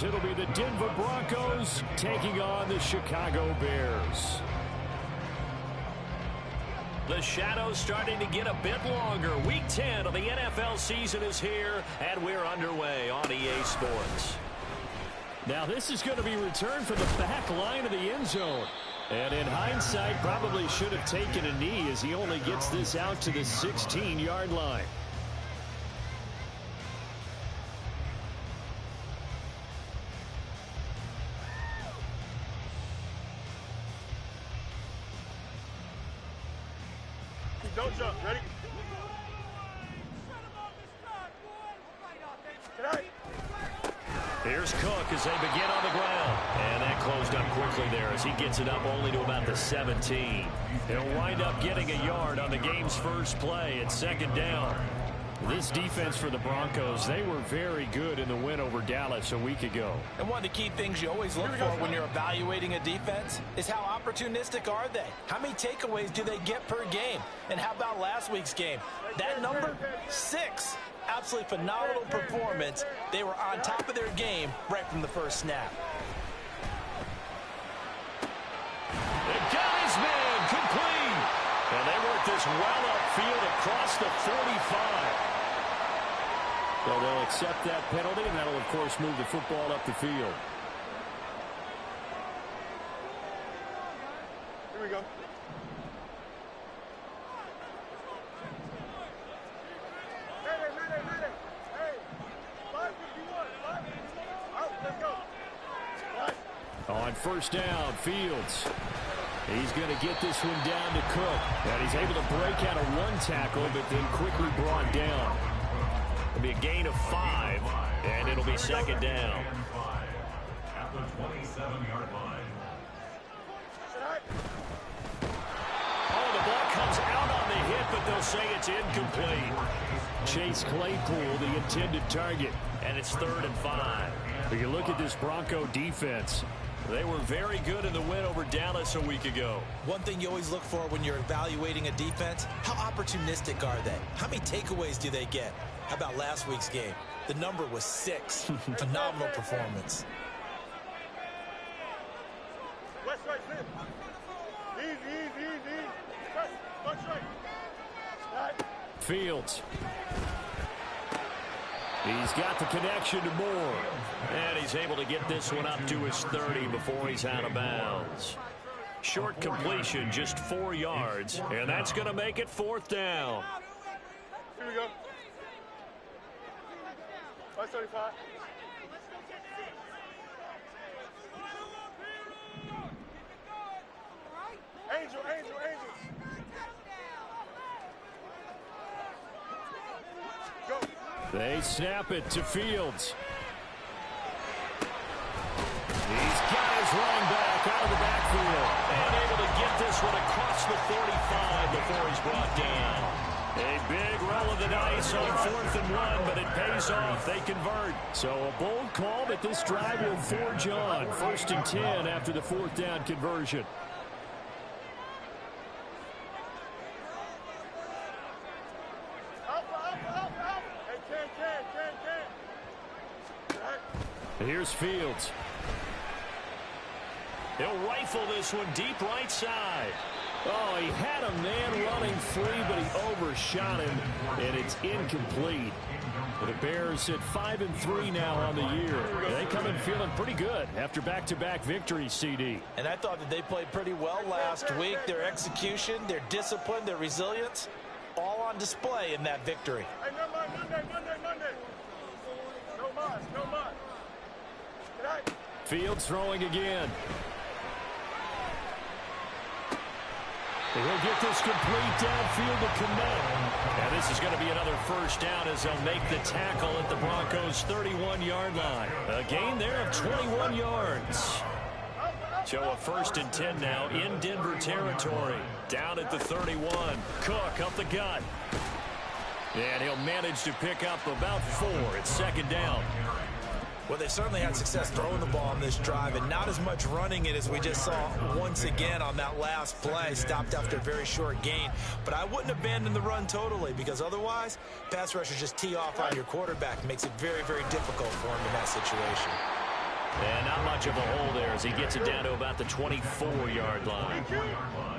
It'll be the Denver Broncos taking on the Chicago Bears. The shadows starting to get a bit longer. Week 10 of the NFL season is here, and we're underway on EA Sports. Now this is going to be returned from the back line of the end zone. And in hindsight, probably should have taken a knee as he only gets this out to the 16-yard line. Don't jump. Ready? Here's Cook as they begin on the ground. And that closed up quickly there as he gets it up only to about the 17. He'll wind up getting a yard on the game's first play at second down. This defense for the Broncos, they were very good in the win over Dallas a week ago. And one of the key things you always look for when you're evaluating a defense is how opportunistic are they? How many takeaways do they get per game? And how about last week's game? That number, 6. Absolutely phenomenal performance. They were on top of their game right from the first snap. The guy's man complete. And they work this well upfield across the 45. So they'll accept that penalty, and that'll, of course, move the football up the field. Here we go. On first down, Fields. He's going to get this one down to Cook. And he's able to break out of one tackle, but then quickly brought down. It'll be a gain of 5, and it'll be second down. At the 27-yard line. Oh, the ball comes out on the hit, but they'll say it's incomplete. Chase Claypool, the intended target. And it's 3rd and 5. But you look at this Bronco defense. They were very good in the win over Dallas a week ago. One thing you always look for when you're evaluating a defense, how opportunistic are they? How many takeaways do they get? How about last week's game? The number was 6. Phenomenal performance. West right, flip. Easy. West right. Fields. He's got the connection to Moore. And he's able to get this one up to his 30 before he's out of bounds. Short completion, just 4 yards. And that's going to make it 4th down. Here we go. 135. Angel. Go. They snap it to Fields. He's got his running back out of the backfield. And able to get this one across the 45 before he's brought down. A big roll of the dice on 4th and 1, but it pays off. They convert. So a bold call, but this drive will forge on. 1st and 10 after the 4th down conversion. Here's Fields. He'll rifle this one deep right side. Oh, he had a man running free, but he overshot him, and it's incomplete. The Bears at 5-3 now on the year. They come in feeling pretty good after back-to-back victories, CD. And I thought that they played pretty well last week. Their execution, their discipline, their resilience, all on display in that victory. Hey, Monday. No more. Fields throwing again. He'll get this complete downfield to connect. And this is going to be another first down as they'll make the tackle at the Broncos' 31-yard line. A gain there of 21 yards. So a 1st and 10 now in Denver territory. Down at the 31. Cook up the gut. And he'll manage to pick up about 4 at 2nd down. Well, they certainly had success throwing the ball on this drive and not as much running it as we just saw once again on that last play. Stopped after a very short gain. But I wouldn't abandon the run totally because otherwise, pass rushers just tee off on your quarterback. Makes it very, very difficult for him in that situation. much of a hole there as he gets it down to about the 24-yard line.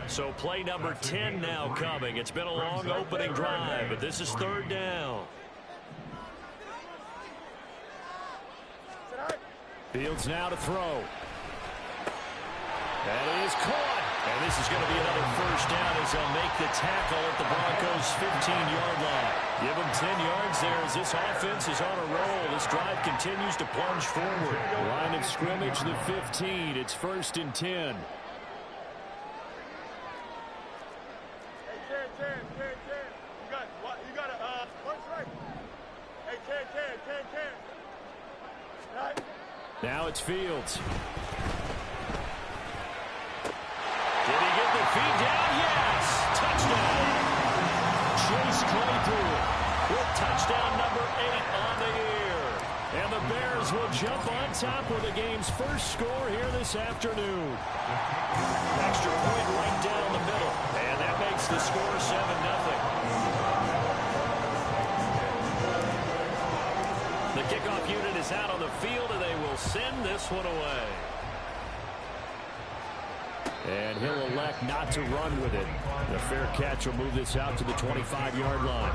So play number 10 now coming. It's been a long opening drive, but this is third down. Fields now to throw. That is caught. And this is going to be another first down as they'll make the tackle at the Broncos' 15-yard line. Give them 10 yards there as this offense is on a roll. This drive continues to plunge forward. Line of scrimmage, the 15. It's 1st and 10. Hey, 10. You got to, punch right. Hey, 10. Right. Now it's Fields. Did he get the feet down? Yes! Touchdown! Chase Claypool with touchdown number 8 on the year. And the Bears will jump on top with the game's first score here this afternoon. Extra point right down the middle. And that makes the score 7-0. The kickoff unit is out on the field, and they will send this one away. And he'll elect not to run with it. The fair catch will move this out to the 25-yard line.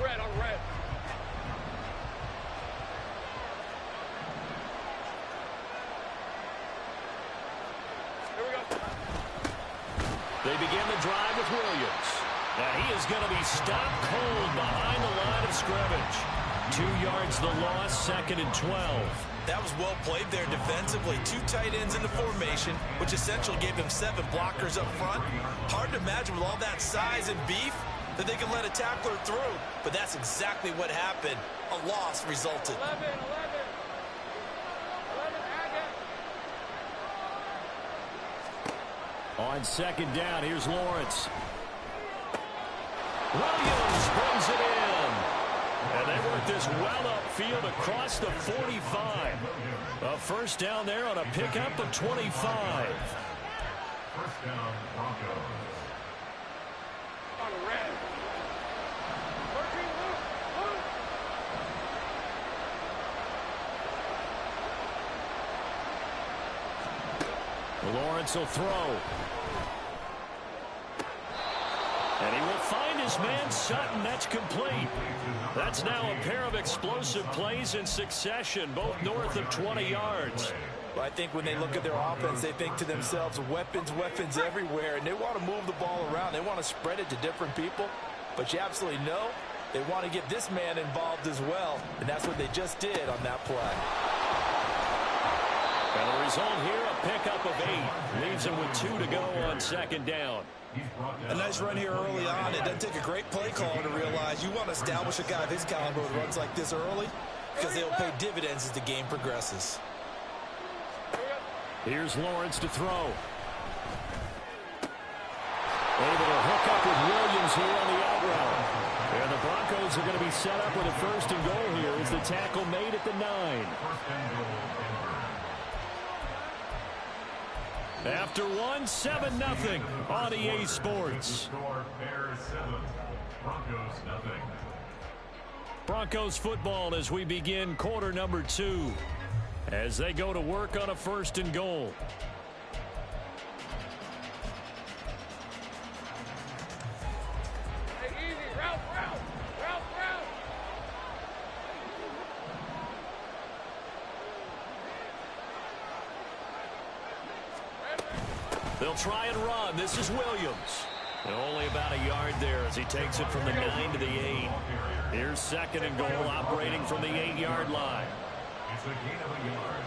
Red on red. They begin the drive with Williams. Now he is going to be stopped cold behind the line of scrimmage. 2 yards the loss, 2nd and 12. That was well played there defensively. 2 tight ends in the formation, which essentially gave them 7 blockers up front. Hard to imagine with all that size and beef that they could let a tackler through. But that's exactly what happened. A loss resulted. 11, On 2nd down, here's Lawrence. Williams brings it in. And they work this well upfield across the 45. A first down there on a pickup of 25. First down, Broncos. On the red. 13, move. Lawrence will throw. And he will find his man Sutton. That's complete. That's now a pair of explosive plays in succession, both north of 20 yards. Well, I think when they look at their offense, they think to themselves, weapons everywhere, and they want to move the ball around. They want to spread it to different people, but you absolutely know they want to get this man involved as well, and that's what they just did on that play. And the result here, a pickup of 8. Leaves him with 2 to go on 2nd down. A nice run here early on. It doesn't take a great play caller to realize you want to establish a guy of his caliber who runs like this early because they'll pay dividends as the game progresses. Here's Lawrence to throw. Able to hook up with Williams here on the out route. And the Broncos are going to be set up with a 1st and goal here as the tackle made at the 9. After 1, 7-0 on EA Sports. Bears 7, Broncos nothing. Broncos football as we begin quarter number 2. As they go to work on a 1st and goal. Hey, easy. Route. They'll try and run. This is Williams. And only about a yard there as he takes it from the 9 to the 8. Here's 2nd and goal, operating from the 8-yard line. It's a gain of a yard.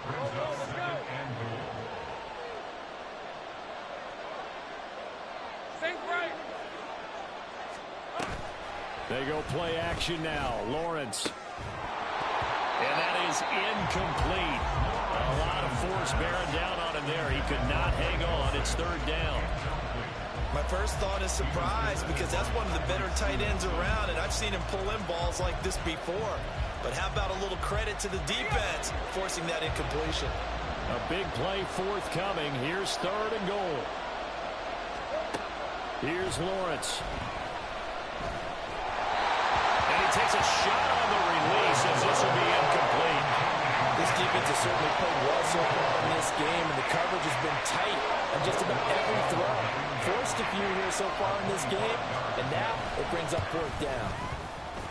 Brings up 2nd and goal. Think right. They go play action now. Lawrence. And that is incomplete. A lot of force bearing down on him there. He could not hang on. It's 3rd down. My first thought is surprise because that's one of the better tight ends around, and I've seen him pull in balls like this before. But how about a little credit to the defense forcing that incompletion? A big play forthcoming. Here's 3rd and goal. Here's Lawrence. And he takes a shot on the release as this will be incomplete. This defense has certainly played well so far in this game, and the coverage has been tight on just about every throw. Forced a few here so far in this game, and now it brings up 4th down.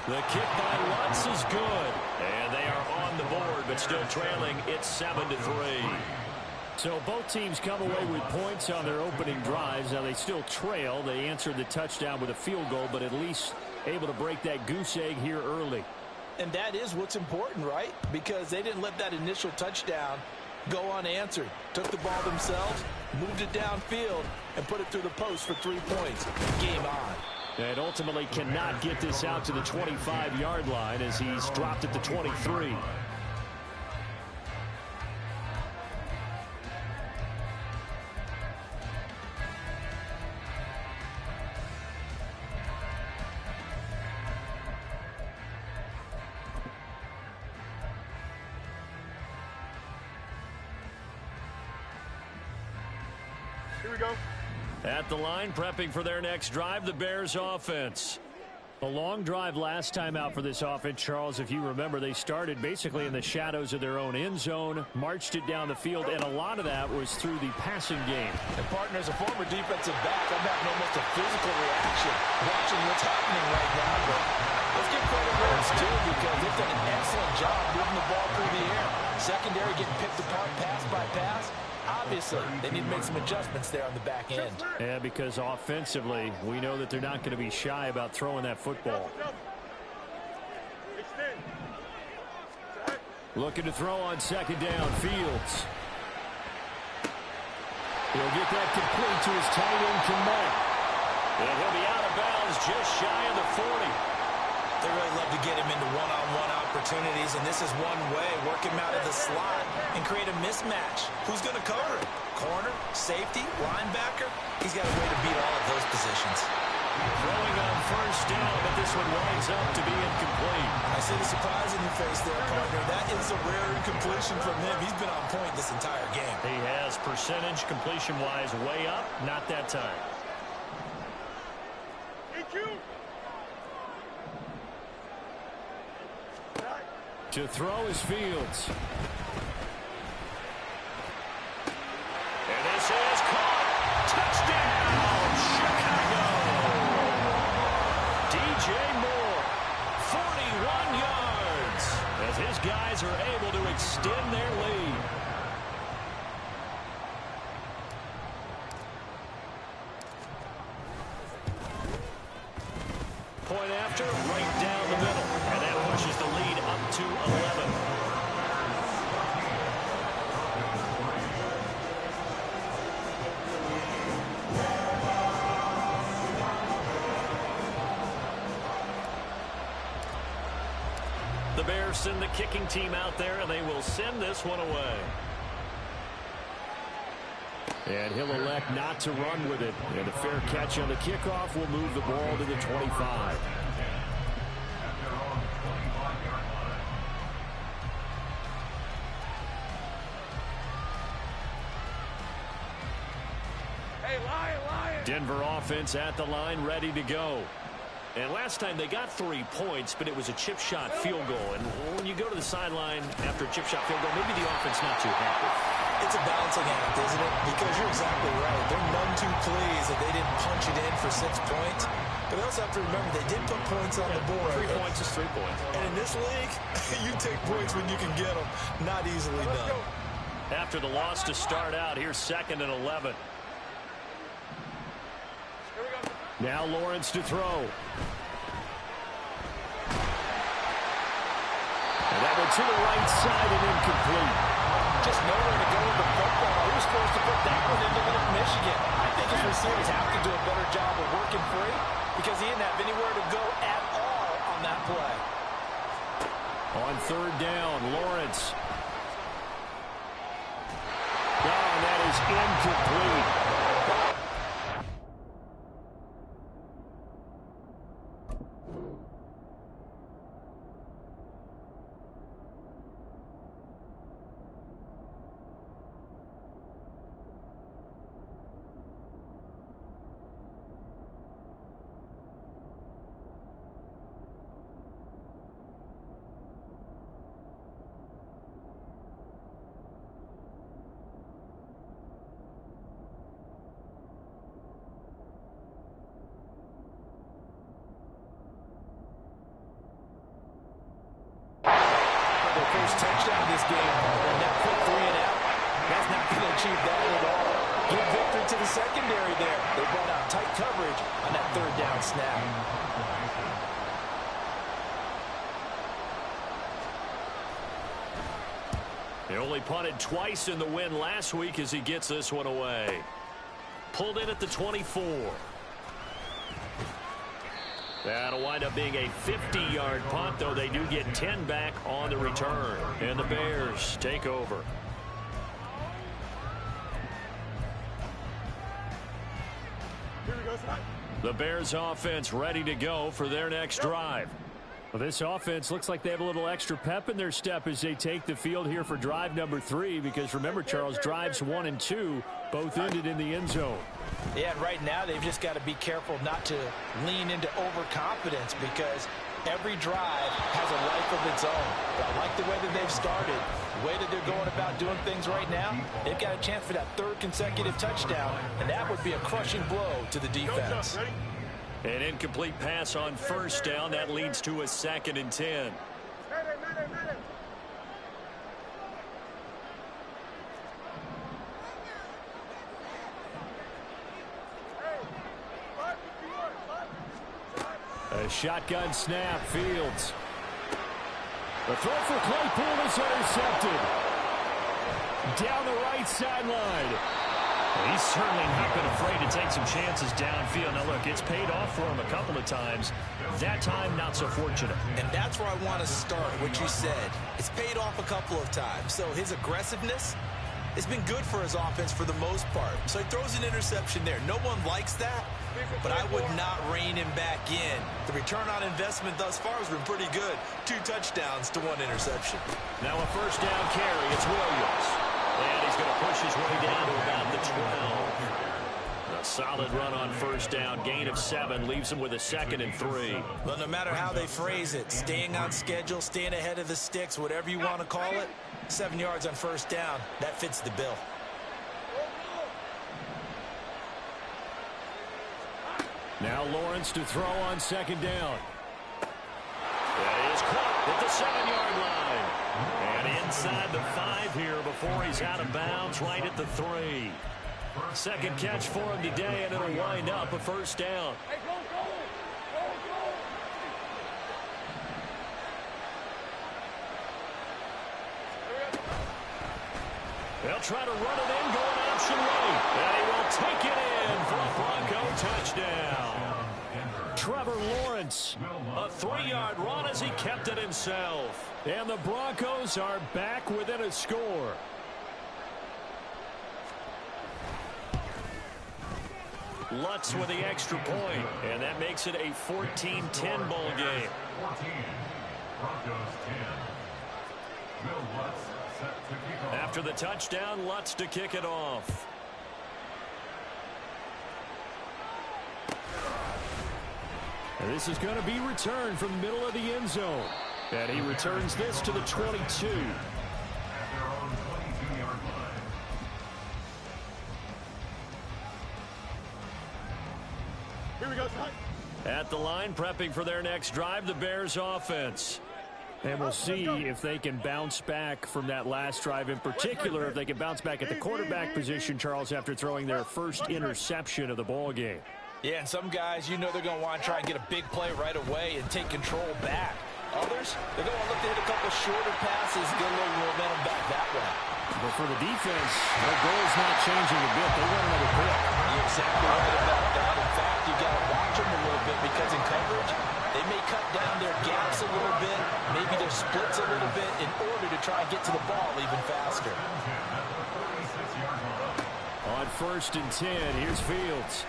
The kick by Lutz is good. And they are on the board, but still trailing. It's 7-3. So both teams come away with points on their opening drives. Now they still trail. They answered the touchdown with a field goal, but at least able to break that goose egg here early. And that is what's important, right? Because they didn't let that initial touchdown go unanswered. Took the ball themselves, moved it downfield, and put it through the post for 3 points. Game on. And ultimately cannot get this out to the 25-yard line as he's dropped at the 23. Here we go. At the line, prepping for their next drive, the Bears offense. A long drive last time out for this offense, Charles. If you remember, they started basically in the shadows of their own end zone, marched it down the field, and a lot of that was through the passing game. And partner, as a former defensive back, I'm having almost a physical reaction watching what's happening right now. But let's give credit where it's due because they've done an excellent job moving the ball through the air. Secondary getting picked apart pass by pass. Obviously, they need to make some adjustments there on the back end. Yeah, because offensively, we know that they're not going to be shy about throwing that football. Extend. Looking to throw on 2nd down. Fields. He'll get that complete to his tight end, Komet. And he'll be out of bounds just shy of the 40. They really love to get him into one-on-one opportunities, and this is one way. Work him out of the slot and create a mismatch. Who's going to cover him? Corner, safety, linebacker? He's got a way to beat all of those positions. Throwing on 1st down, but this one winds up to be incomplete. I see the surprise in your face there, partner. That is a rare incompletion from him. He's been on point this entire game. He has percentage completion-wise way up. Not that time. EQ. To throw is Fields. And this is caught. Touchdown, Chicago. DJ Moore, 41 yards, as his guys are able to extend their lead. Point after, right down the middle. And that pushes the lead up to 11. The Bears send the kicking team out there, and they will send this one away. And he'll elect not to run with it. And a fair catch on the kickoff will move the ball to the 25. Hey, Lion. Denver offense at the line, ready to go. And last time they got 3 points, but it was a chip shot field goal. And when you go to the sideline after a chip shot field goal, maybe the offense not too happy. It's a balancing act, isn't it? Because you're exactly right. They're none too pleased that they didn't punch it in for 6 points. But they also have to remember they did put points on the board. 3 points is 3 points. And in this league, you take points when you can get them. Not easily done. After the loss to start out, here's 2nd and 11. Now Lawrence to throw. And that one to the right side and incomplete. Just nowhere to go with the football. Who's supposed to put that one into Lake Michigan? I think his receivers have to do a better job of working free because he didn't have anywhere to go at all on that play. On 3rd down, Lawrence. Oh, that is incomplete. first touchdown of this game, and that quick 3 and out, that's not going to achieve that at all. Good victory to the secondary there. They brought out tight coverage on that 3rd down snap. He only punted twice in the win last week as he gets this one away. Pulled in at the 24. That'll wind up being a 50-yard punt, though they do get 10 back on the return. And the Bears take over. The Bears offense ready to go for their next drive. Well, this offense looks like they have a little extra pep in their step as they take the field here for drive number 3, because remember, Charles, drives 1 and 2 both ended in the end zone. Yeah, and right now they've just got to be careful not to lean into overconfidence, because every drive has a life of its own. But I like the way that they've started, the way that they're going about doing things right now. They've got a chance for that 3rd consecutive touchdown, and that would be a crushing blow to the defense. An incomplete pass on 1st down. That leads to a 2nd and 10. A shotgun snap, Fields. The throw for Claypool is intercepted. Down the right sideline. He's certainly not been afraid to take some chances downfield. Now, look, it's paid off for him a couple of times. That time, not so fortunate. And that's where I want to start, what you said. It's paid off a couple of times. So his aggressiveness has been good for his offense for the most part. So he throws an interception there. No one likes that, but I would not rein him back in. The return on investment thus far has been pretty good. 2 touchdowns to 1 interception. Now a 1st down carry. It's Williams. And he's going to push his way down to about the 12. A solid run on 1st down. Gain of 7 leaves him with a 2nd and 3. Well, no matter how they phrase it, staying on schedule, staying ahead of the sticks, whatever you want to call it, 7 yards on 1st down, that fits the bill. Now Lawrence to throw on 2nd down. That is caught at the 7-yard line. And inside the 5 here before he's out of bounds, right at the 3. 2nd catch for him today, and it'll wind up a 1st down. They'll try to run it in, going option right. And he will take it in for a Bronco touchdown. Trevor Lawrence. A 3-yard run as he kept it himself. And the Broncos are back within a score. Lutz with the extra point, and that makes it a 14-10 ball game. 14, Broncos 10. Will Lutz set to kick off. After the touchdown, Lutz to kick it off. And this is going to be returned from the middle of the end zone. And he returns this to the 22. At their own 22-yard line. Here we go, Scott. At the line, prepping for their next drive, the Bears offense. And we'll see if they can bounce back from that last drive, in particular, if they can bounce back at the quarterback position, Charles, after throwing their first interception of the ball game. Yeah, and some guys, you know they're going to want to try and get a big play right away and take control back. Others, they're going to look to hit a couple shorter passes, get a little momentum back that way. But for the defense, their goal is not changing a bit. They want another pick. You're exactly right about that. In fact, you got to watch them a little bit, because in coverage, they may cut down their gaps a little bit, maybe their splits a little bit, in order to try and get to the ball even faster. On 1st and 10, here's Fields.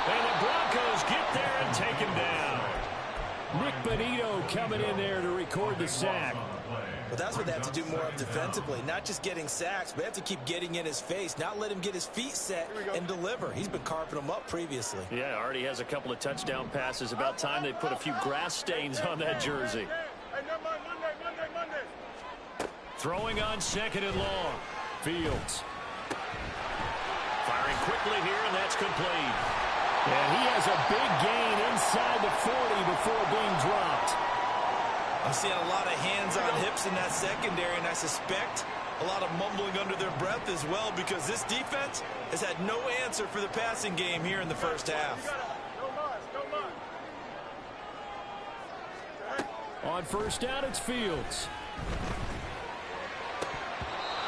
And the Broncos get there and take him down. Nick Benito coming in there to record the sack. But that's what they have to do more of defensively. Not just getting sacks, but they have to keep getting in his face, not let him get his feet set and deliver. He's been carving them up previously. Yeah, already has a couple of touchdown passes. About time they put a few grass stains on that jersey. Throwing on 2nd and long. Fields. Firing quickly here, and that's complete. And he has a big gain inside the 40 before being dropped. I'm seeing a lot of hands on hips in that secondary, and I suspect a lot of mumbling under their breath as well, because this defense has had no answer for the passing game here in the first half. On first down, it's Fields.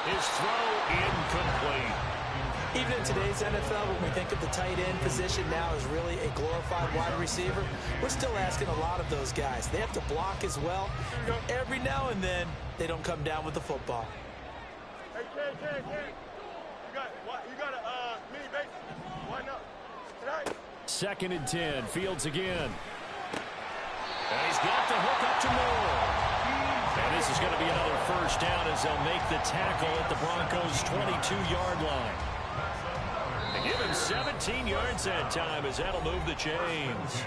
His throw incomplete. Even in today's NFL, when we think of the tight end position now as really a glorified wide receiver, we're still asking a lot of those guys. They have to block as well. Every now and then, they don't come down with the football. Hey, Ken. You got a mini base. Why not? Tonight. 2nd and 10. Fields again. And he's got the hook up to Moore. And this is going to be another first down as they'll make the tackle at the Broncos' 22-yard line. They give him 17 yards that time as that'll move the chains.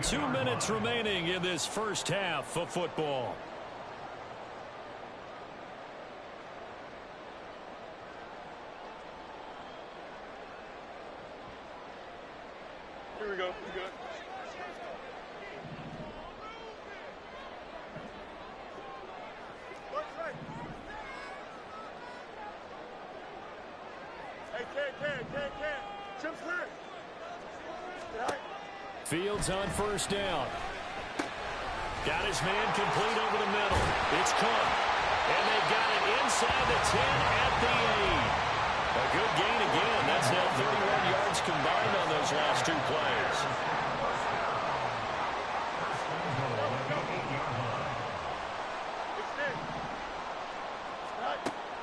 2 minutes remaining in this first half of football. Here we go. We good. Hey, Ken. Chip's clear. Fields on first down. Got his man complete over the middle. It's Cook. And they've got it inside the 10 at the 8. A good gain again. That's now 31 yards combined on those last 2 plays.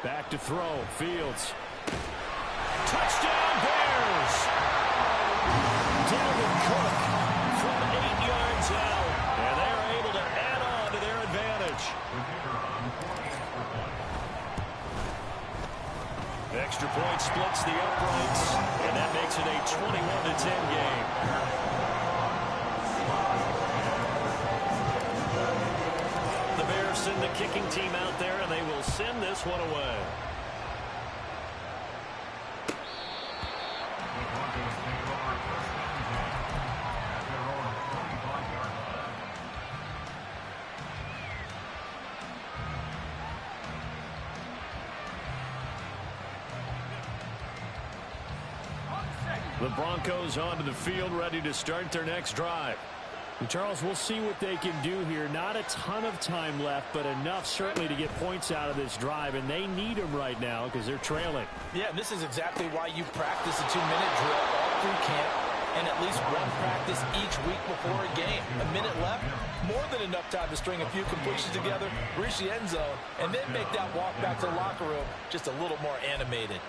Back to throw. Fields. Touchdown, Bears! Dalvin Cook from 8 yards out. And they're able to add on to their advantage. Extra point splits the uprights, and that makes it a 21-10 game. The Bears send the kicking team out there, and they will send this one away. The Broncos onto the field, ready to start their next drive. And Charles, we'll see what they can do here. Not a ton of time left, but enough certainly to get points out of this drive, and they need them right now because they're trailing. Yeah, and this is exactly why you practice a 2-minute drill all through camp and at least one practice each week before a game. A minute left, more than enough time to string a few completions together, reach the end zone, and then make that walk back to the locker room just a little more animated.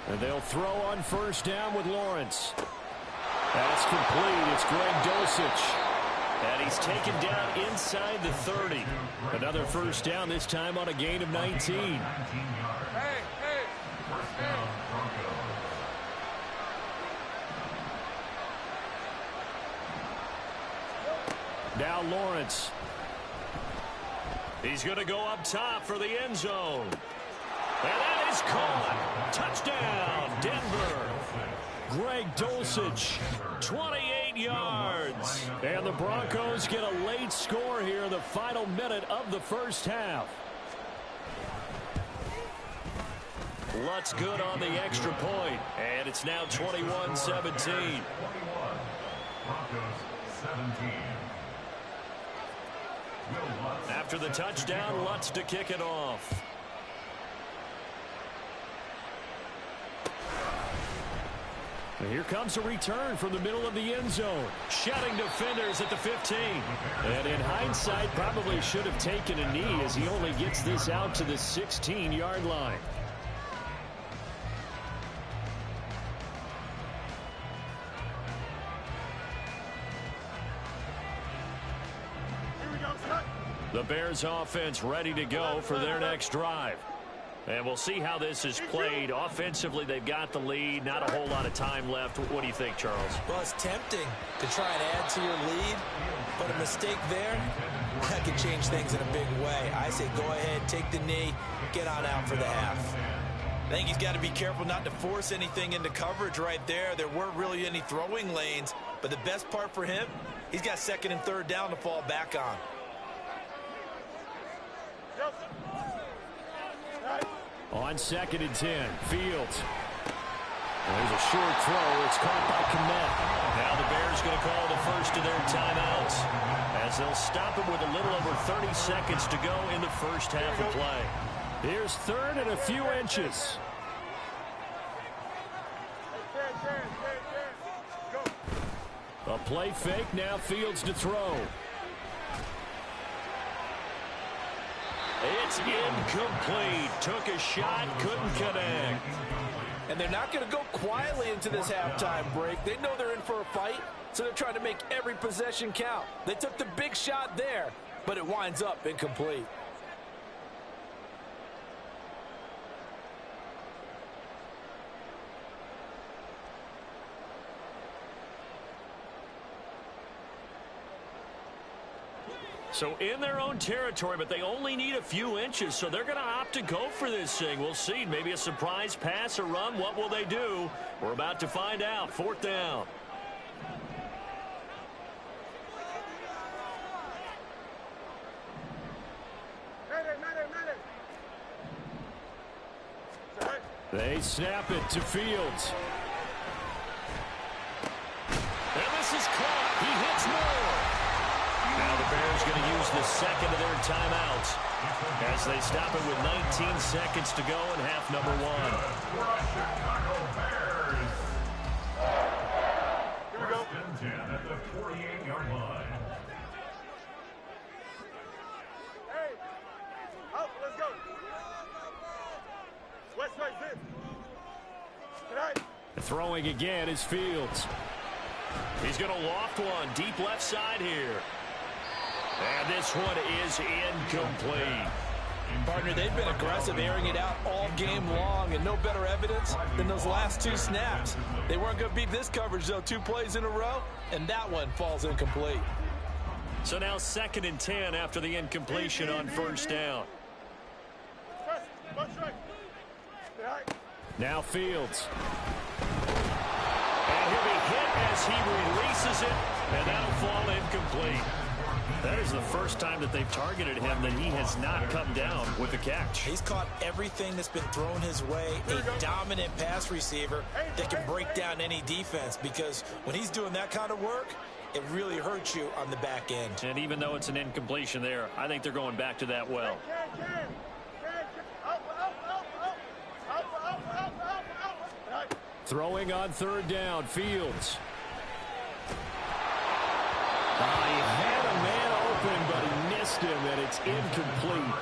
And they'll throw on first down with Lawrence. That's complete. It's Greg Dulcich. And he's taken down inside the 30. Another first down, this time on a gain of 19. Now Lawrence. He's going to go up top for the end zone. And that is caught. Touchdown, Denver. Greg Dulcich, 28 yards. And the Broncos get a late score here in the final minute of the first half. Lutz good on the extra point. And it's now 21-17. After the touchdown, Lutz to kick it off. And here comes a return from the middle of the end zone. Shutting defenders at the 15. And in hindsight, probably should have taken a knee as he only gets this out to the 16-yard line. The Bears offense ready to go for their next drive. And we'll see how this is played. Offensively, they've got the lead. Not a whole lot of time left. What do you think, Charles? Well, it's tempting to try and add to your lead, but a mistake there, that could change things in a big way. I say go ahead, take the knee, get on out for the half. think he's got to be careful not to force anything into coverage right there. There weren't really any throwing lanes, but the best part for him, he's got second and third down to fall back on. On 2nd and 10, Fields. There's a short throw. It's caught by Kmet. Now the Bears going to call the first of their timeouts as they'll stop him with a little over 30 seconds to go in the first half of play. Here's 3rd and a few inches. A play fake, now Fields to throw. It's incomplete. Took a shot, couldn't connect. And they're not going to go quietly into this halftime break. They know they're in for a fight, so they're trying to make every possession count. They took the big shot there, but it winds up incomplete. So in their own territory, but they only need a few inches, so they're going to opt to go for this thing. We'll see. Maybe a surprise pass or run. What will they do? We're about to find out. 4th down. They snap it to Fields. And this is caught. He hits more. Now the Bears going to use the second of their timeouts as they stop it with 19 seconds to go in half number 1. Here we go. 10 at the 48-yard line. Hey, up, let's go. West side, zip. Tonight. Throwing again is Fields. He's going to loft one deep left side here. And this one is incomplete. Partner, they've been aggressive, airing it out all game long, and no better evidence than those last 2 snaps. They weren't going to beat this coverage, though, 2 plays in a row, and that one falls incomplete. So now 2nd and 10 after the incompletion on 1st down. Now Fields. And he'll be hit as he releases it, and that'll fall incomplete. That is the first time that they've targeted him that he has not come down with the catch. He's caught everything that's been thrown his way, a dominant pass receiver that can break down any defense, because when he's doing that kind of work, it really hurts you on the back end. And even though it's an incompletion there, I think they're going back to that well. Throwing on 3rd down, Fields. He had a man open, but he missed him, and it's incomplete.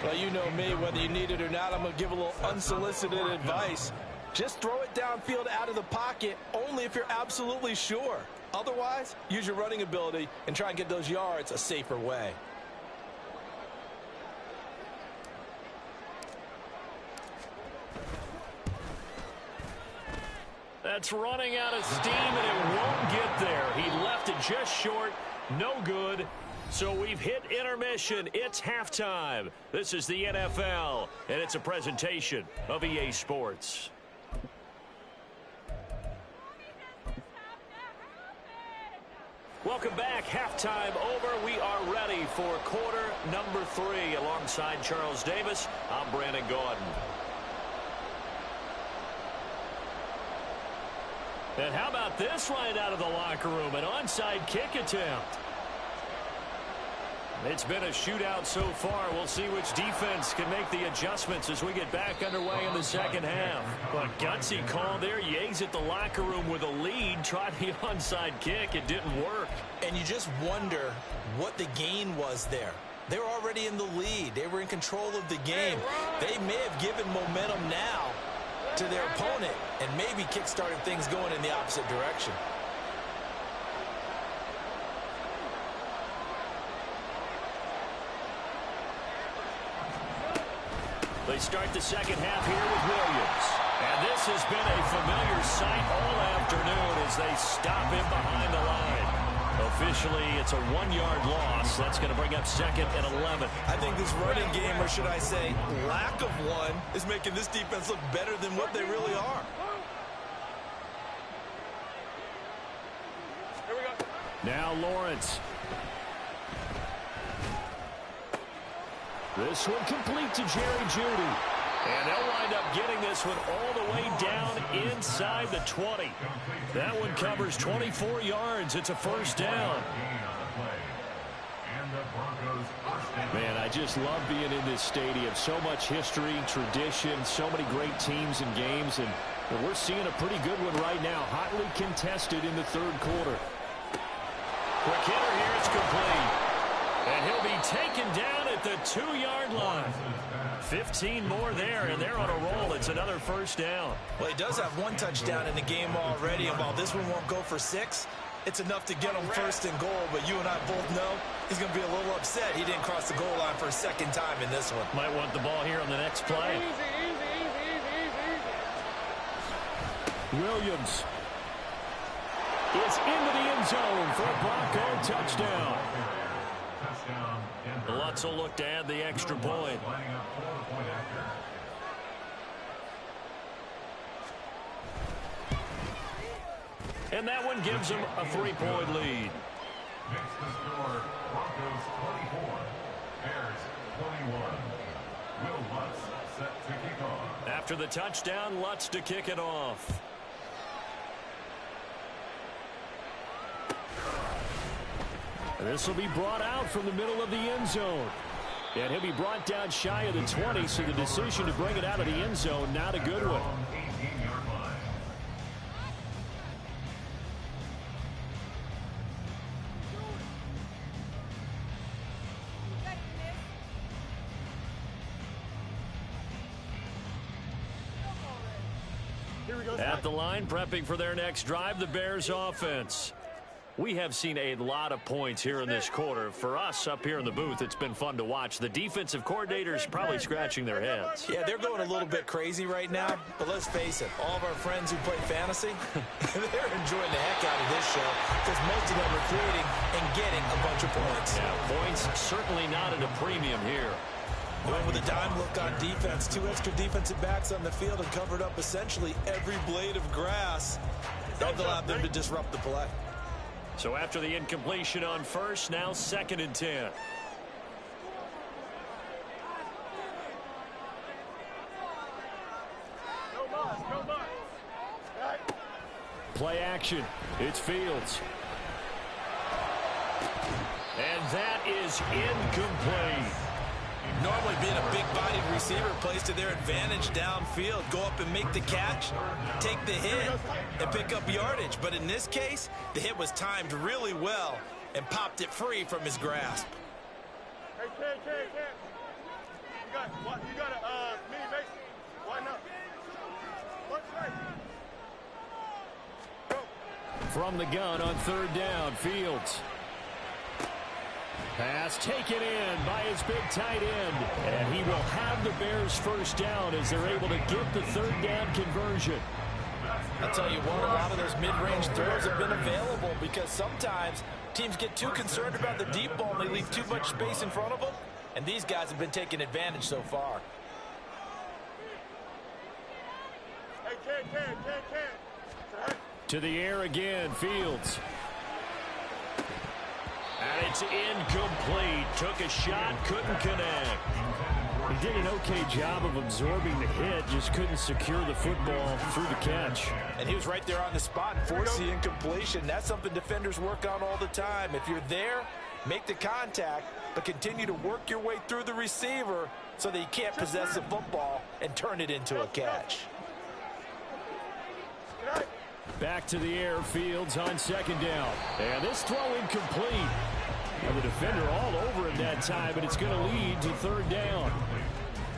Well, you know me, whether you need it or not, I'm going to give a little unsolicited advice. Just throw it downfield out of the pocket only if you're absolutely sure. Otherwise, use your running ability and try and get those yards a safer way. That's running out of steam, and it won't get there. He left it just short. No good. So we've hit intermission. It's halftime. This is the NFL, and it's a presentation of EA Sports. Welcome back. Halftime over. We are ready for quarter number 3. Alongside Charles Davis, I'm Brandon Gaudin. And how about this right out of the locker room? An onside kick attempt. It's been a shootout so far. We'll see which defense can make the adjustments as we get back underway in the second half. But gutsy call there. Yates at the locker room with a lead. Tried the onside kick. It didn't work. And you just wonder what the gain was there. They were already in the lead. They were in control of the game. They may have given momentum now to their opponent and maybe kick-started things going in the opposite direction. They start the second half here with Williams. And this has been a familiar sight all afternoon as they stop him behind the line. Officially, it's a 1-yard loss. That's going to bring up 2nd and 11. I think this running game, or should I say lack of one, is making this defense look better than what they really are. Here we go. Now Lawrence. This one complete to Jerry Jeudy. And they'll wind up getting this one all the way down inside the 20. That one covers 24 yards. It's a first down. Man, I just love being in this stadium. So much history, tradition, so many great teams and games. And we're seeing a pretty good one right now. Hotly contested in the third quarter. Quick hitter here. It's complete. And he'll be taken down at the 2-yard line. 15 more there, and they're on a roll. It's another first down. Well, he does have 1 touchdown in the game already, and while this one won't go for 6, it's enough to get him first and goal. But you and I both know he's going to be a little upset he didn't cross the goal line for a second time in this one. Might want the ball here on the next play. Williams is into the end zone for a Bronco touchdown. Lutz will look to add the extra point. And that one gives them a 3-point lead. Next to score, Broncos 24, Bears 21. Will Lutz set to kick off. After the touchdown, Lutz to kick it off. This will be brought out from the middle of the end zone. And he'll be brought down shy of the 20, so the decision to bring it out of the end zone, not a good one. 18-yard line. At the line, prepping for their next drive, the Bears offense. We have seen a lot of points here in this quarter. For us up here in the booth, it's been fun to watch. The defensive coordinators probably scratching their heads. Yeah, they're going a little bit crazy right now, but let's face it, all of our friends who play fantasy, they're enjoying the heck out of this show because most of them are creating and getting a bunch of points. Yeah, points certainly not at a premium here. Going with a dime look on defense, 2 extra defensive backs on the field and covered up essentially every blade of grass. That allowed them to disrupt the play. So after the incompletion on first, now 2nd and 10. Play action. It's Fields. And that is incomplete. Normally being a big-bodied receiver plays to their advantage downfield. Go up and make the catch, take the hit, and pick up yardage. But in this case, the hit was timed really well and popped it free from his grasp. Hey, Ken. You got a mini base. Why not? What's right? Go. From the gun on 3rd down, Fields. Pass taken in by his big tight end. And he will have the Bears first down as they're able to get the 3rd down conversion. I'll tell you what, a lot of those mid-range throws have been available because sometimes teams get too concerned about the deep ball and they leave too much space in front of them. And these guys have been taking advantage so far. Hey, Ken. To the air again, Fields. And it's incomplete. Took a shot, couldn't connect. He did an okay job of absorbing the hit, just couldn't secure the football through the catch. And he was right there on the spot and forced the incompletion. That's something defenders work on all the time. If you're there, make the contact, but continue to work your way through the receiver so that you can't possess the football and turn it into a catch. Back to the air, Fields on 2nd down. And this throw incomplete. And the defender all over him that time, but it's going to lead to 3rd down.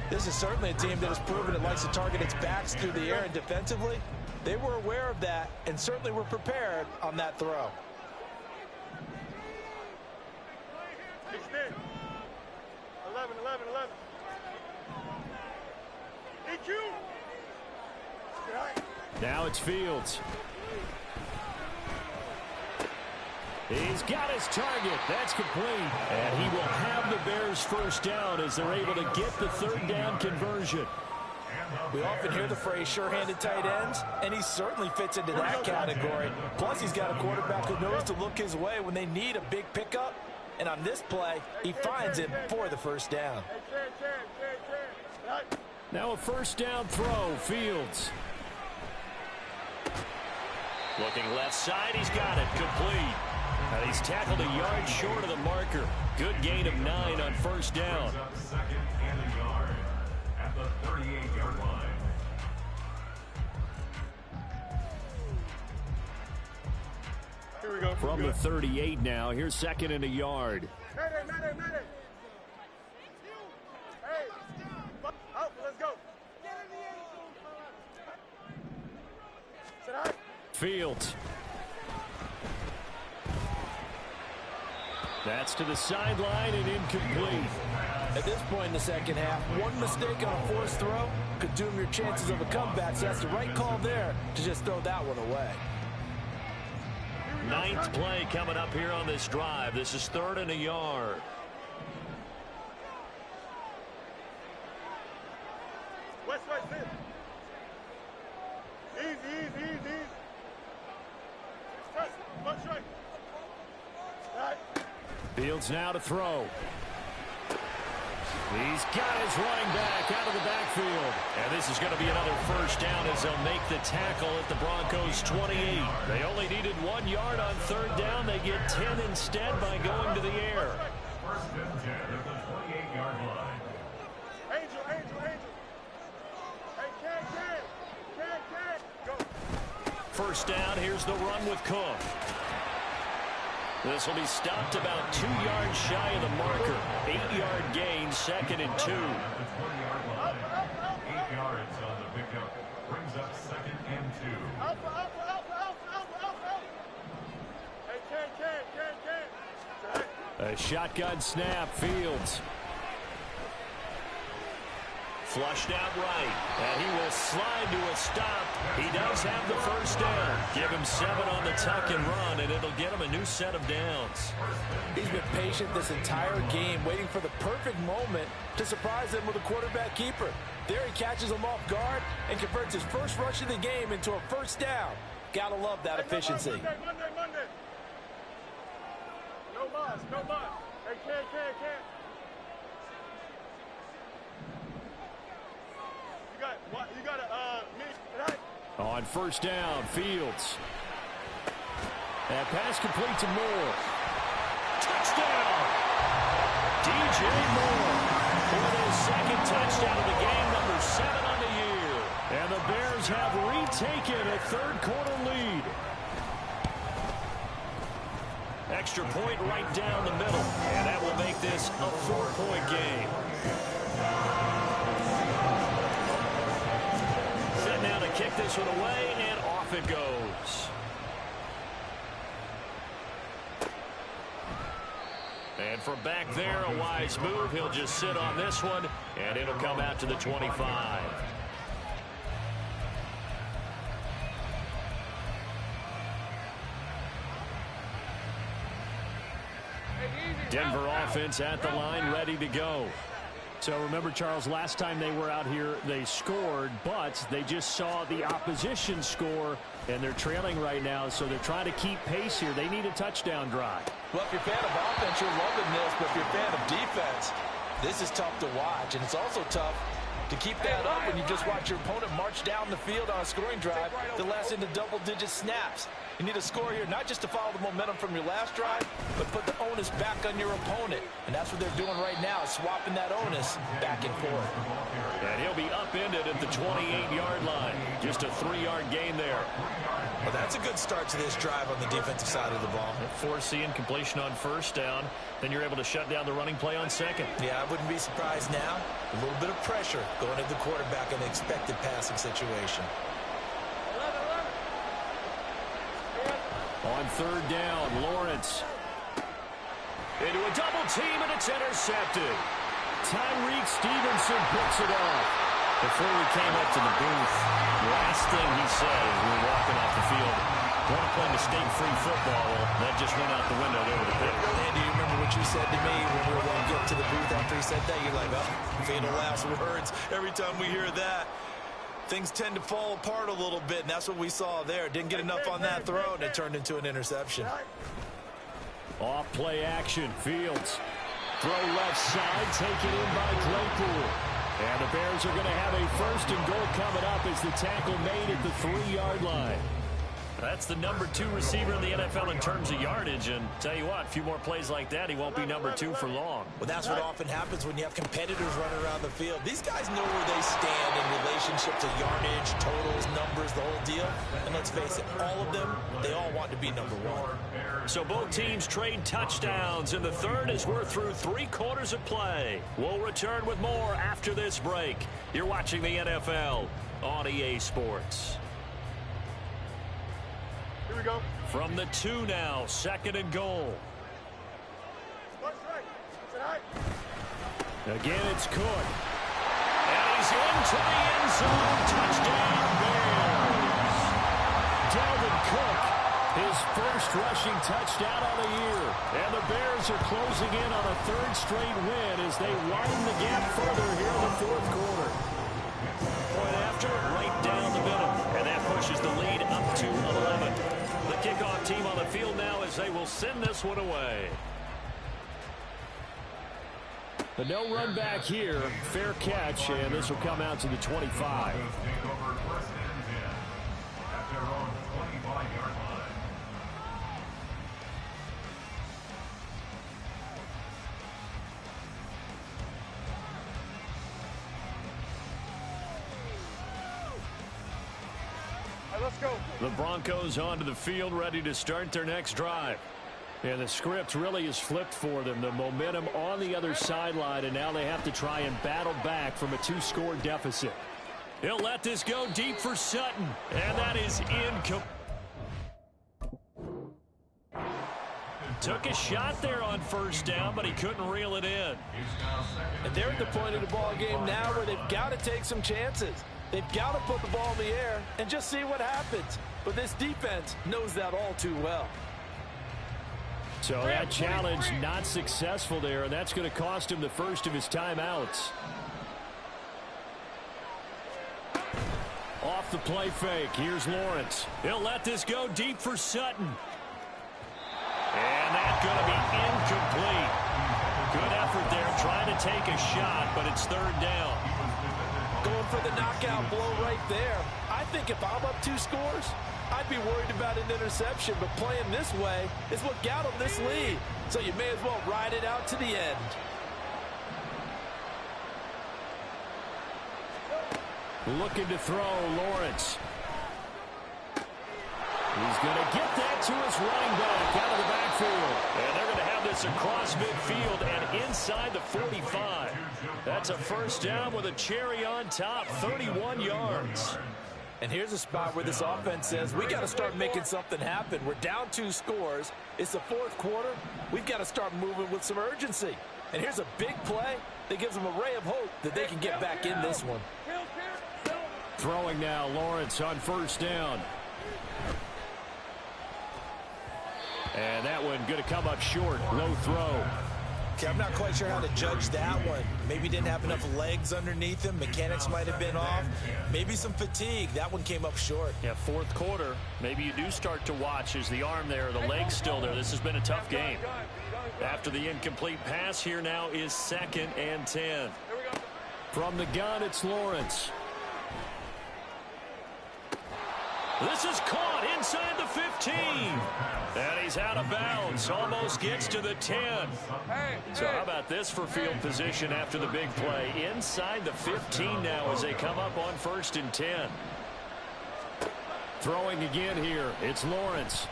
This is certainly a team that has proven it likes to target its backs through the air, and defensively, they were aware of that and certainly were prepared on that throw. 16. 11. EQ. Now it's Fields. He's got his target. That's complete. And he will have the Bears first down as they're able to get the third down conversion. We often hear the phrase sure-handed tight ends, and he certainly fits into that category. Plus, he's got a quarterback who knows to look his way when they need a big pickup. And on this play, he finds it for the first down. Now a first down throw, Fields. Looking left side, he's got it, complete. And he's tackled a yard short of the marker. Good gain of 9 on first down. Second and a yard at the 38-yard line. Here we go. From the 38 now, here's second and a yard. Mayday. Hey, out, let's go. Sit high. Fields. That's to the sideline and incomplete. At this point in the second half, one mistake on a forced throw could doom your chances of a comeback, so that's the right call there to just throw that one away. 9th play coming up here on this drive. This is 3rd and a yard. West, easy. Touch, one strike. Right. Fields now to throw. He's got his running back out of the backfield. And this is going to be another first down as they'll make the tackle at the Broncos 28. They only needed 1 yard on third down. They get 10 instead by going to the air. First and 10 at the 28-yard line. Angel. Hey, can. Go. First down, here's the run with Cook. This will be stopped about 2 yards shy of the marker. 8-yard gain, 2nd and 2. At the 20-yard line. 8 yards on the pickup. Brings up 2nd and 2. Alpha. Hey, can. A shotgun snap, Fields. Flushed out right, and he will slide to a stop. He does have the first down. Give him 7 on the tuck and run, and it'll get him a new set of downs. He's been patient this entire game, waiting for the perfect moment to surprise them with a quarterback keeper. There he catches him off guard and converts his first rush of the game into a first down. Gotta love that efficiency. Monday. No mas. Hey, can. You got me. On first down, Fields. That pass complete to Moore. Touchdown! DJ Moore for his second touchdown of the game, number 7 on the year. And the Bears have retaken a third-quarter lead. Extra point right down the middle, and that will make this a 4-point game. Set now to kick this one away, and off it goes. And from back there, a wise move. He'll just sit on this one, and it'll come out to the 25. Denver offense at the line, ready to go. So remember, Charles, last time they were out here, they scored, but they just saw the opposition score, and they're trailing right now, so they're trying to keep pace here. They need a touchdown drive. Well, if you're a fan of offense, you're loving this, but if you're a fan of defense, this is tough to watch, and it's also tough to keep that up when you just watch your opponent march down the field on a scoring drive that lasts into double-digit snaps. You need a score here, not just to follow the momentum from your last drive, but put the onus back on your opponent. And that's what they're doing right now, swapping that onus back and forth. And he'll be upended at the 28-yard line. Just a 3-yard gain there. Well, that's a good start to this drive on the defensive side of the ball. Force the incompletion on first down. Then you're able to shut down the running play on second. Yeah, I wouldn't be surprised now. A little bit of pressure going at the quarterback in the expected passing situation. On third down, Lawrence. Into a double team, and it's intercepted. Tyreek Stevenson picks it off. Before we came up to the booth, last thing he said as we were walking off the field, Want to play mistake-free football. Well, that just went out the window there with the pick. And do you remember what you said to me when we were going to get to the booth after he said that? You're like, oh, fatal last words. Every time we hear that, things tend to fall apart a little bit, and that's what we saw there. Didn't get enough on that throw, and it turned into an interception. Off play action. Fields. Throw left side. Taken in by Claypool. And the Bears are going to have a first and goal coming up as the tackle made at the 3-yard line. That's the number 2 receiver in the NFL in terms of yardage. And tell you what, a few more plays like that, he won't be number 2 for long. Well, that's what often happens when you have competitors running around the field. These guys know where they stand in relationship to yardage, totals, numbers, the whole deal. And let's face it, all of them, they all want to be number 1. So both teams trade touchdowns in the third as we're through 3 quarters of play. We'll return with more after this break. You're watching the NFL on EA Sports. Here we go. From the 2 now, 2nd and goal. Again, it's Cook. And he's into the end zone. Touchdown, Bears. Dalvin Cook, his first rushing touchdown of the year. And the Bears are closing in on a 3rd straight win as they widen the gap further here in the 4th quarter. Point after, right down the middle. And that pushes the lead up to 11. The kickoff team on the field now as they will send this one away. The no run back here, fair catch, and this will come out to the 25. Let's go. The Broncos onto the field, ready to start their next drive. And the script really is flipped for them. The momentum on the other sideline, and now they have to try and battle back from a 2-score deficit. He'll let this go deep for Sutton, and that is incomplete. Took a shot there on 1st down, but he couldn't reel it in. And they're at the point of the ball game now where they've got to take some chances. They've got to put the ball in the air and just see what happens. But this defense knows that all too well. So that challenge not successful there, and that's going to cost him the first of his timeouts. Off the play fake, here's Lawrence. He'll let this go deep for Sutton. And that's going to be incomplete. Good effort there trying to take a shot, but it's 3rd down. Going for the knockout blow right there. I think if I'm up 2 scores, I'd be worried about an interception, but playing this way is what got them this lead. So you may as well ride it out to the end. Looking to throw, Lawrence. He's going to get that to his running back out of the backfield. And they're going to have this across midfield and inside the 45. That's a 1st down with a cherry on top, 31 yards. And here's a spot where this offense says, we got to start making something happen. We're down 2 scores. It's the 4th quarter. We've got to start moving with some urgency. And here's a big play that gives them a ray of hope that they can get back in this one. Throwing now, Lawrence on 1st down. And that one going to come up short. Low throw. Okay, I'm not quite sure how to judge that one. Maybe didn't have enough legs underneath him. Mechanics might have been off. Maybe some fatigue. That one came up short. Yeah, 4th quarter. Maybe you do start to watch as the arm there, the leg's still there. This has been a tough game. After the incomplete pass, here now is 2nd and 10. From the gun, it's Lawrence. This is caught inside the 15. And he's out of bounds. Almost gets to the 10. So how about this for field position after the big play? Inside the 15 now as they come up on 1st and 10. Throwing again here. It's Lawrence.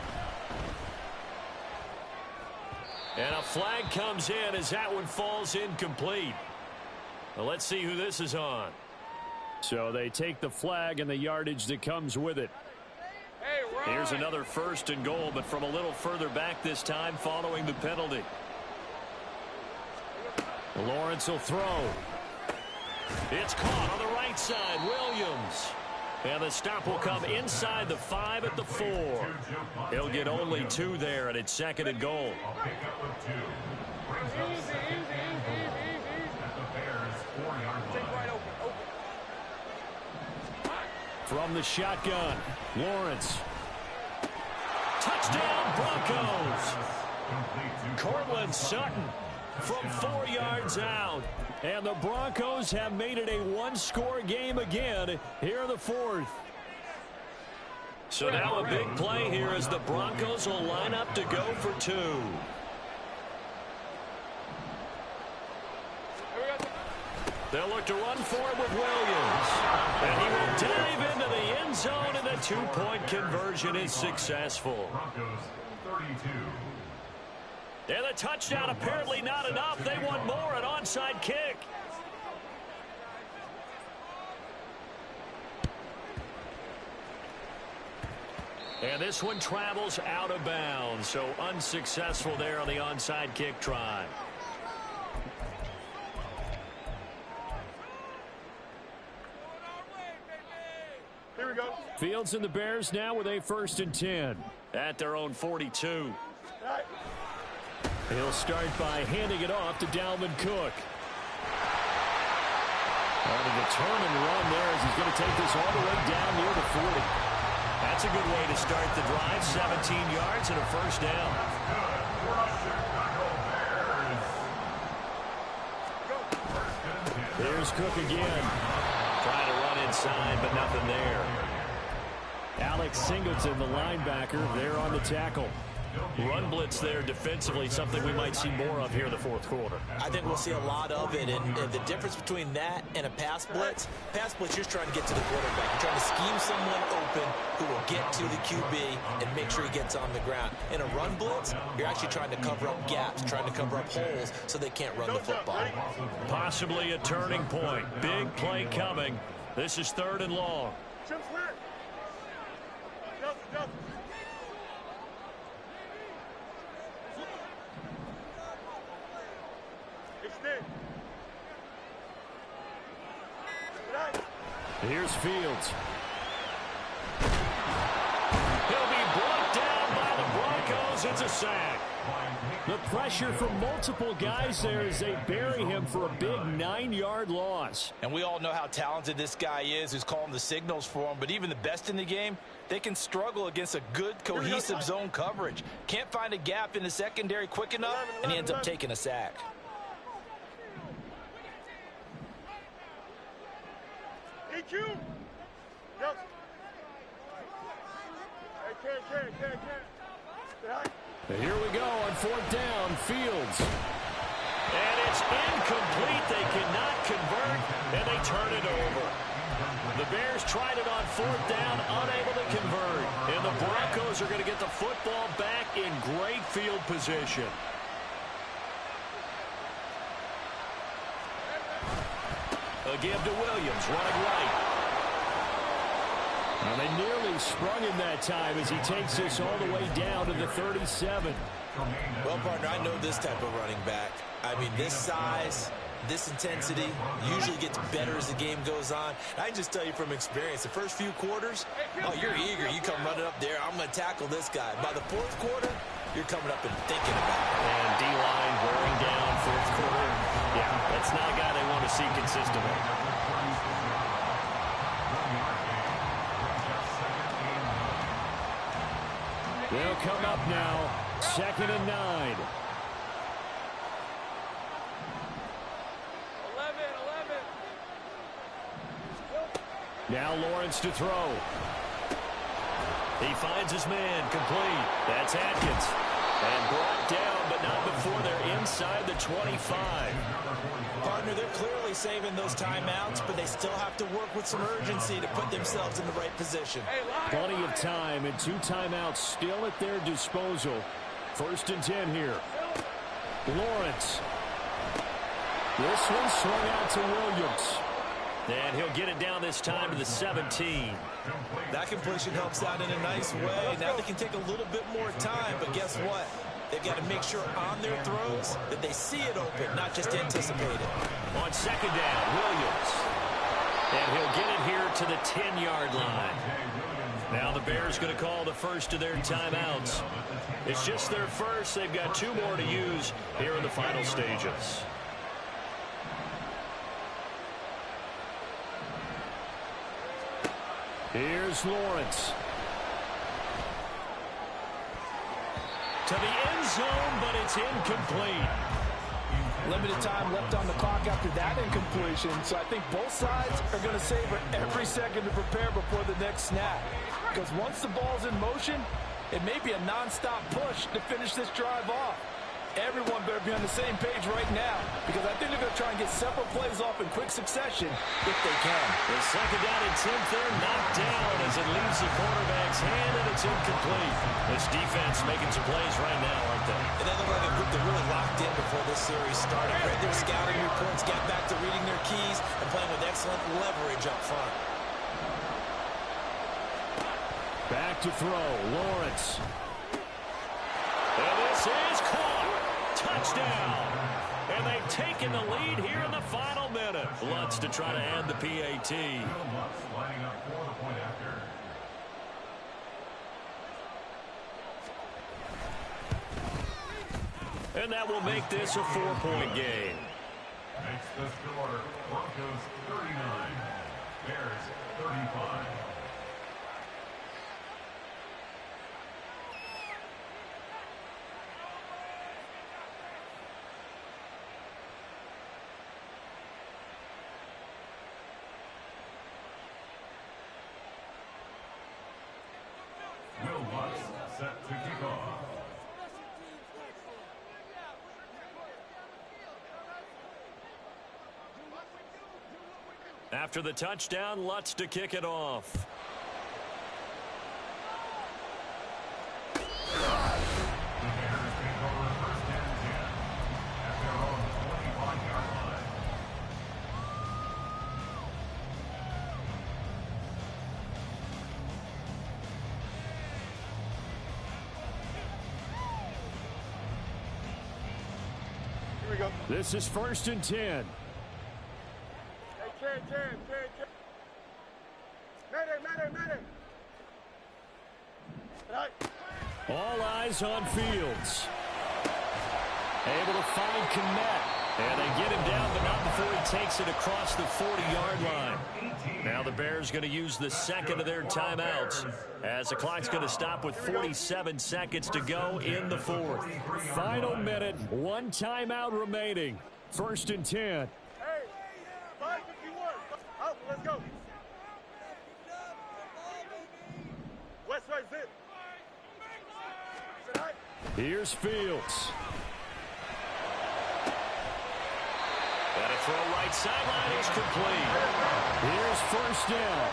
And a flag comes in as that one falls incomplete. Well, let's see who this is on. So they take the flag and the yardage that comes with it. Here's another 1st and goal, but from a little further back this time following the penalty. Lawrence will throw. It's caught on the right side. Williams. And the stop will come inside the 5 at the 4. He'll get only 2 there, and it's 2nd and goal. A pickup of 2. Brings up 2nd and goal at the Bears' 4-yard line. From the shotgun, Lawrence. Touchdown, Broncos. Complete to Cortland Sutton from 4 yards out. And the Broncos have made it a one-score game again here in the 4th. So now a big play here as the Broncos will line up to go for 2. They'll look to run for it with Williams. And he will dive into the end zone, and the 2-point conversion is successful. Broncos 32. And the touchdown apparently not enough. They want more, an onside kick. And this one travels out of bounds, so unsuccessful there on the onside kick try. Here we go. Fields and the Bears now with a 1st and 10. At their own 42. Right. He'll start by handing it off to Dalvin Cook. On a determined run there as he's going to take this all the way down near the 40. That's a good way to start the drive. 17 yards and a 1st down. Here's Cook again. Trying to run inside, but nothing there. Alex Singleton, the linebacker, there on the tackle. Run blitz there defensively, something we might see more of here in the 4th quarter. I think we'll see a lot of it, and the difference between that and a pass blitz, you're trying to get to the quarterback. You're trying to scheme someone open who will get to the QB and make sure he gets on the ground. In a run blitz, you're actually trying to cover up gaps, trying to cover up holes so they can't run the football. Possibly a turning point. Big play coming. This is 3rd and long. Chip's clear. Jump. Extend. Right. Here's Fields. He'll be brought down by the Broncos. It's a sack. The pressure from multiple guys there as they bury him for a big 9-yard loss. And we all know how talented this guy is who's calling the signals for him, but even the best in the game, they can struggle against a good, cohesive zone coverage. Can't find a gap in the secondary quick enough, and he ends up taking a sack. EQ. Jump. Hey, can't. Right. And here we go on 4th down, Fields. And it's incomplete. They cannot convert, and they turn it over. The Bears tried it on 4th down, unable to convert. And the Broncos are going to get the football back in great field position. A give to Williams, running right. And they nearly sprung him that time as he takes this all the way down to the 37. Well, partner, I know this type of running back. I mean, this size, this intensity usually gets better as the game goes on. I can just tell you from experience, the first few quarters, oh, you're eager. You come running up there, I'm going to tackle this guy. By the 4th quarter, you're coming up and thinking about it. And D-line wearing down 4th quarter. Yeah, that's not a guy they want to see consistently. They'll come up now, 2nd and 9. 11. Now Lawrence to throw. He finds his man, complete. That's Atkins. And brought down, but not before they're inside the 25. Partner, they're clearly saving those timeouts, but they still have to work with some urgency to put themselves in the right position. Plenty of time and 2 timeouts still at their disposal. 1st and 10 here. Lawrence. This one swung out to Williams. And he'll get it down this time to the 17. That completion helps out in a nice way. Now they can take a little bit more time, but guess what? They've got to make sure on their throws that they see it open, not just anticipate it. On 2nd down, Williams. And he'll get it here to the 10-yard line. Now the Bears going to call the first of their timeouts. It's just their first. They've got 2 more to use here in the final stages. Here's Lawrence. To the end zone, but it's incomplete. Limited time left on the clock after that incompletion, so I think both sides are going to savor every second to prepare before the next snap. Because once the ball's in motion, it may be a non-stop push to finish this drive off. Everyone better be on the same page right now, because I think they're going to try and get several plays off in quick succession if they can. The second down and 10th, they're knocked down as it leaves the quarterback's hand, and it's incomplete. This defense making some plays right now, aren't they? And they look like a group that really locked in before this series started. Read their scouting reports, got back to reading their keys, and playing with excellent leverage up front. Back to throw, Lawrence. And this is caught. Touchdown. And they've taken the lead here in the final minute. Lutz to try to end the PAT. Lining up for the point after. And that will make this a 4-point game. Makes the score Broncos 39, Bears 35. Set to kick off. After the touchdown, Lutz to kick it off. This is 1st and 10. Hey, Ken. Mayday. Right. All eyes on Fields. Able to find Kmet. And they get him down, but not before he takes it across the 40-yard line. Now the Bears going to use the second of their timeouts as the clock's going to stop with 47 seconds to go in the 4th. Final minute, 1 timeout remaining. 1st and 10. Hey, 5:51. Out, let's go. West right zip. Here's Fields. Got a throw right sideline is complete. Here's 1st down.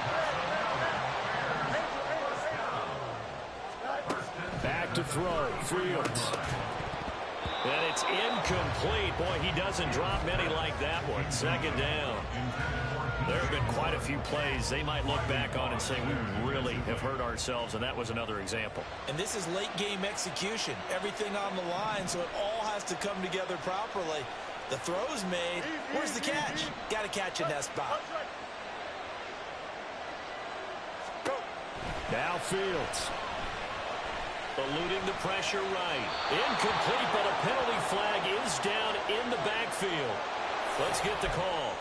Back to throw, Fields. And it's incomplete. Boy, he doesn't drop many like that one. 2nd down. There have been quite a few plays they might look back on and say, we really have hurt ourselves, and that was another example. And this is late-game execution. Everything on the line, so it all has to come together properly. The throw's made. Where's the catch? Got to catch in that spot. Now Fields. Eluding the pressure right. Incomplete, but a penalty flag is down in the backfield. Let's get the call.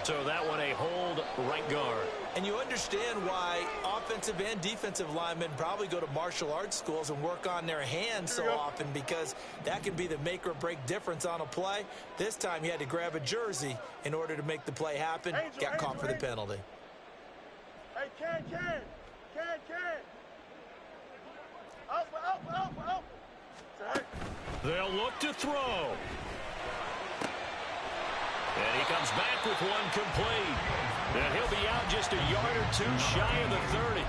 So that one a hold right guard. And you understand why offensive and defensive linemen probably go to martial arts schools and work on their hands so often, because that can be the make or break difference on a play. This time he had to grab a jersey in order to make the play happen. Got caught for the penalty. Hey, Ken. Up. They'll look to throw. And he comes back with one complete. And he'll be out just a yard or two shy of the 30.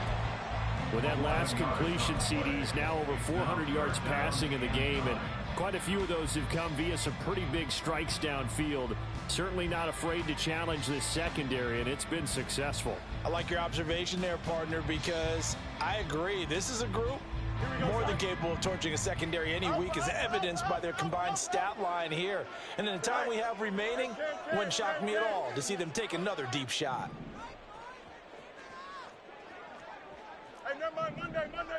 With that last completion, CD's now over 400 yards passing in the game, and quite a few of those have come via some pretty big strikes downfield. Certainly not afraid to challenge this secondary, and it's been successful. I like your observation there, partner, because I agree. This is a group More than capable of torching a secondary any week, is evidenced by their combined stat line here. And in the time we have remaining, wouldn't shock me at all to see them take another deep shot. Hey, never mind.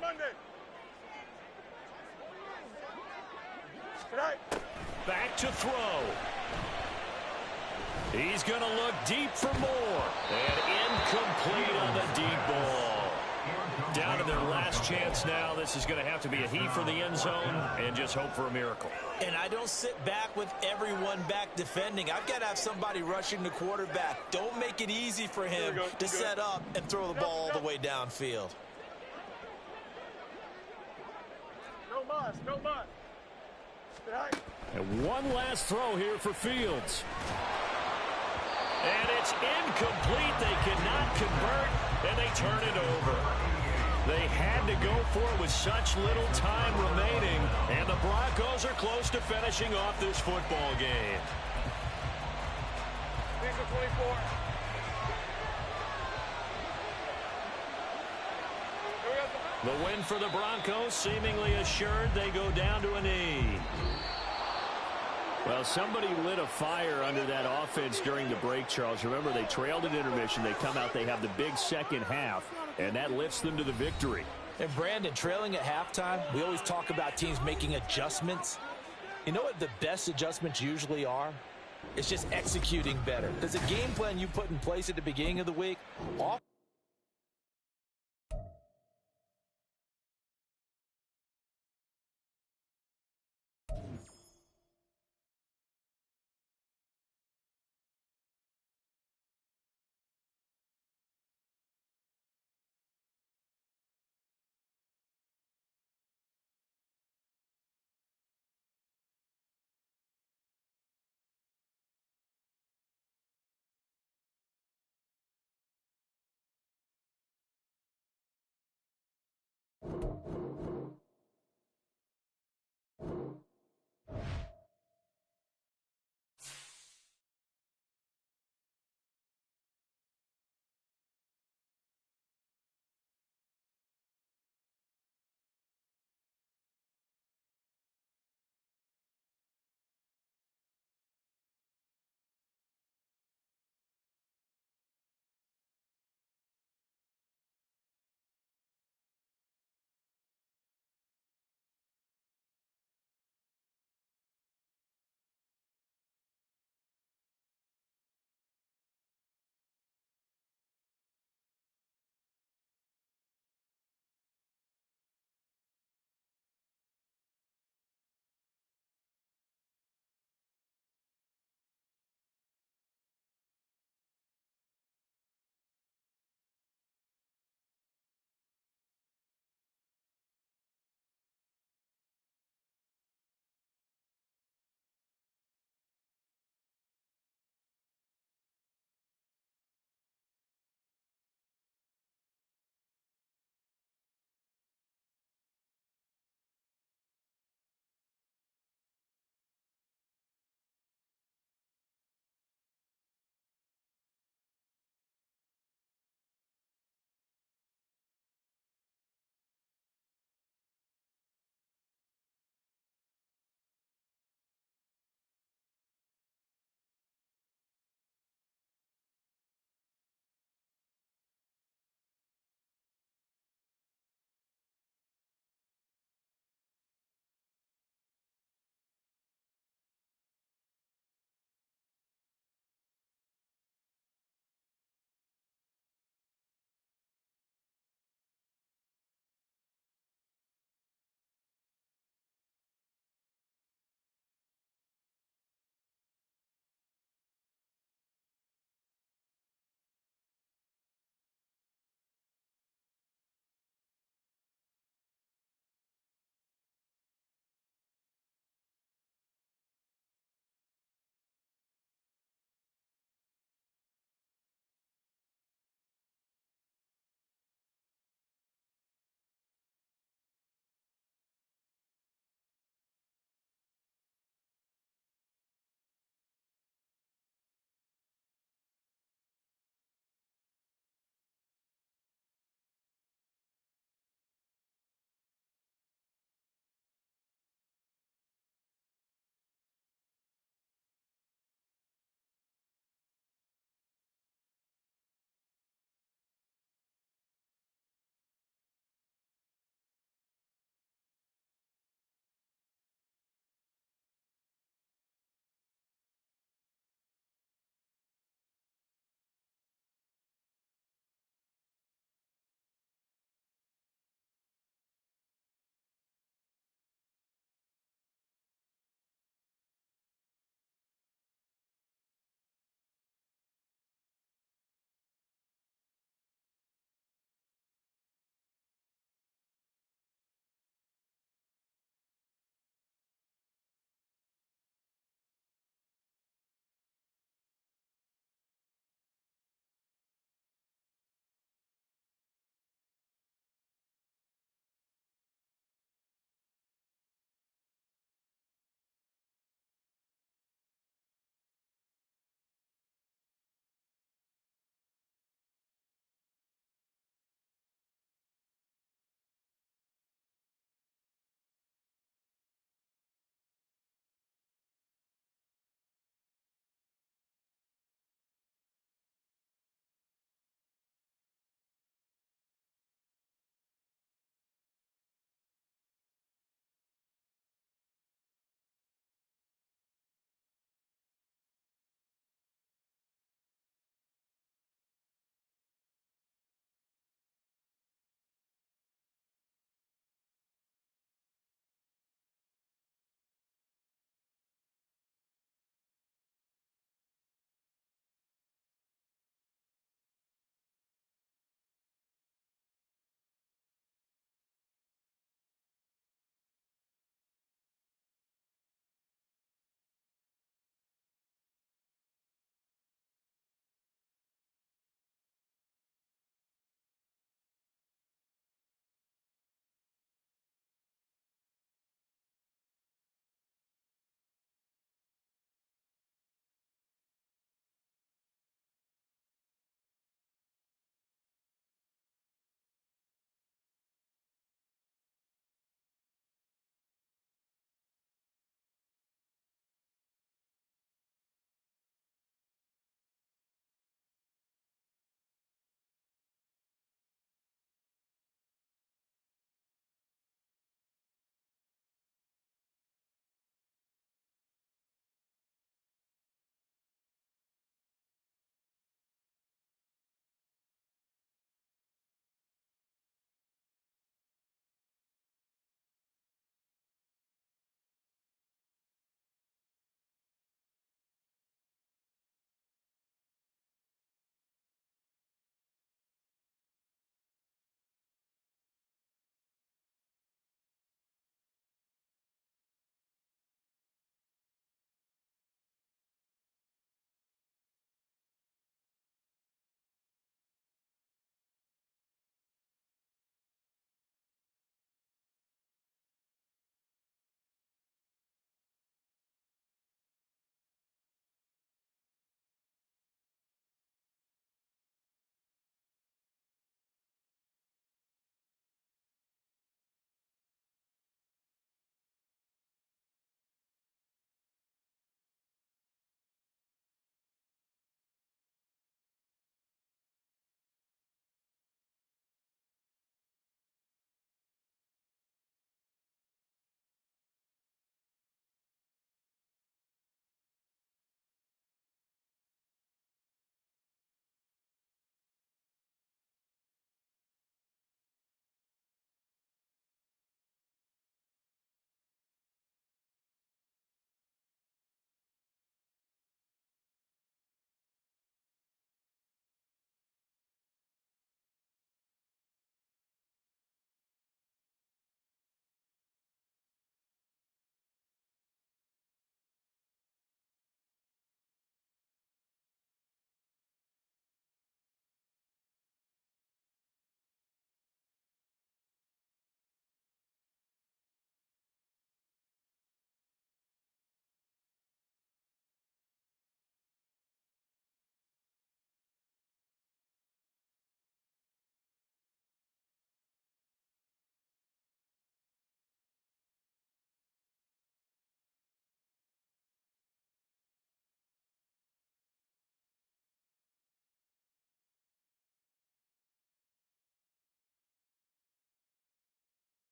Monday. Tonight. Back to throw. He's going to look deep for more. And incomplete on the deep ball. Down to their last chance now. This is going to have to be a heave for the end zone and just hope for a miracle. And I don't sit back with everyone back defending. I've got to have somebody rushing the quarterback. Don't make it easy for him to set up and throw the ball all the way downfield. No muss. And one last throw here for Fields. And it's incomplete. They cannot convert, and they turn it over. They had to go for it with such little time remaining, and the Broncos are close to finishing off this football game. 24. The win for the Broncos seemingly assured. They go down to a knee. Well, somebody lit a fire under that offense during the break, Charles. Remember, they trailed at intermission. They come out, they have the big second half, and that lifts them to the victory. And Brandon, trailing at halftime, we always talk about teams making adjustments. You know what the best adjustments usually are? It's just executing better. Because the game plan you put in place at the beginning of the week,